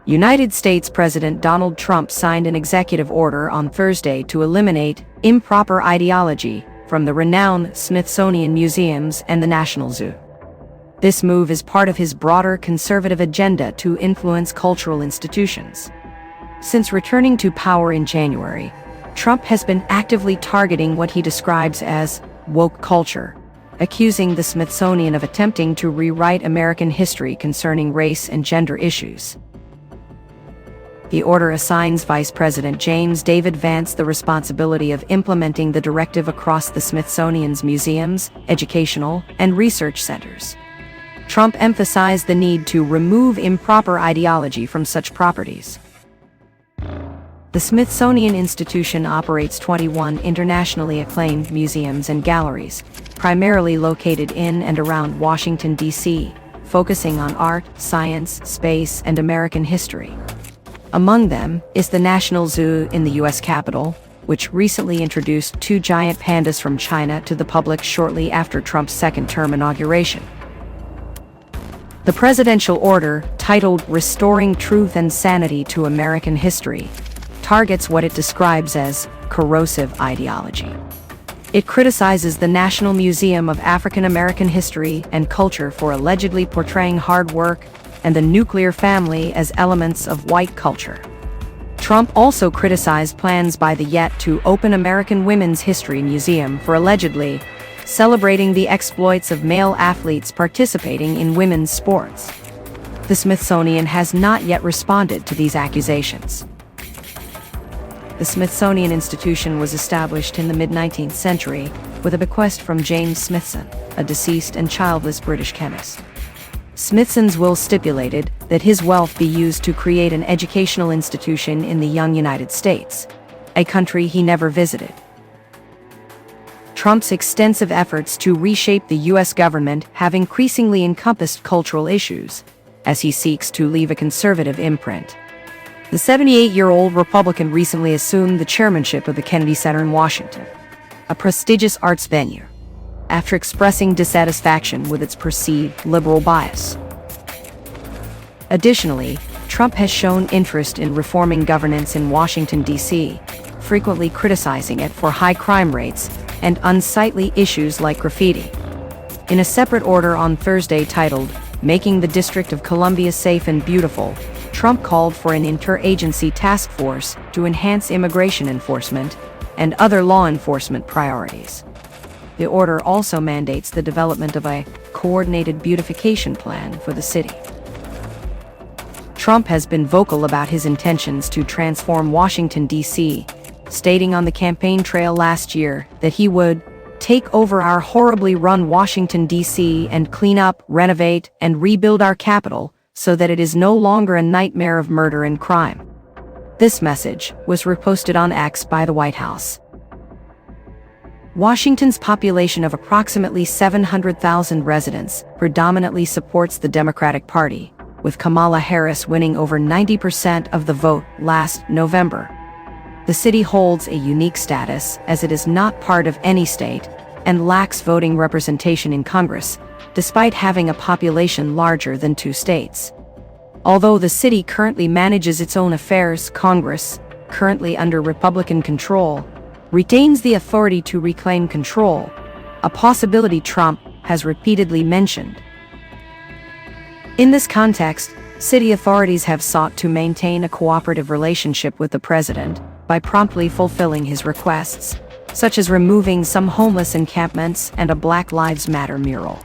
United States President Donald Trump signed an executive order on Thursday to eliminate improper ideology from the renowned Smithsonian museums and the National Zoo. This move is part of his broader conservative agenda to influence cultural institutions. Since returning to power in January, Trump has been actively targeting what he describes as woke culture, accusing the Smithsonian of attempting to rewrite American history concerning race and gender issues. The order assigns Vice President James David Vance the responsibility of implementing the directive across the Smithsonian's museums, educational, and research centers. Trump emphasized the need to remove improper ideology from such properties. The Smithsonian Institution operates 21 internationally acclaimed museums and galleries, primarily located in and around Washington, D.C., focusing on art, science, space, and American history. Among them is the National Zoo in the U.S. Capitol, which recently introduced 2 giant pandas from China to the public shortly after Trump's second-term inauguration. The presidential order, titled Restoring Truth and Sanity to American History, targets what it describes as corrosive ideology. It criticizes the National Museum of African American History and Culture for allegedly portraying hard work and the nuclear family as elements of white culture. Trump also criticized plans by the Yet to open American Women's History Museum for allegedly celebrating the exploits of male athletes participating in women's sports. The Smithsonian has not yet responded to these accusations. The Smithsonian Institution was established in the mid-19th century with a bequest from James Smithson, a deceased and childless British chemist. Smithson's will stipulated that his wealth be used to create an educational institution in the young United States, a country he never visited. Trump's extensive efforts to reshape the U.S. government have increasingly encompassed cultural issues, as he seeks to leave a conservative imprint. The 78-year-old Republican recently assumed the chairmanship of the Kennedy Center in Washington, a prestigious arts venue, after expressing dissatisfaction with its perceived liberal bias. Additionally, Trump has shown interest in reforming governance in Washington, D.C., frequently criticizing it for high crime rates and unsightly issues like graffiti. In a separate order on Thursday titled, Making the District of Columbia Safe and Beautiful, Trump called for an interagency task force to enhance immigration enforcement and other law enforcement priorities. The order also mandates the development of a coordinated beautification plan for the city. Trump has been vocal about his intentions to transform Washington, D.C., stating on the campaign trail last year that he would take over our horribly run Washington, D.C. and clean up, renovate, and rebuild our capital so that it is no longer a nightmare of murder and crime. This message was reposted on X by the White House. Washington's population of approximately 700,000 residents predominantly supports the Democratic Party, with Kamala Harris winning over 90% of the vote last November. The city holds a unique status as it is not part of any state and lacks voting representation in Congress, despite having a population larger than 2 states. Although the city currently manages its own affairs, Congress, currently under Republican control, retains the authority to reclaim control, a possibility Trump has repeatedly mentioned. In this context, city authorities have sought to maintain a cooperative relationship with the president by promptly fulfilling his requests, such as removing some homeless encampments and a Black Lives Matter mural.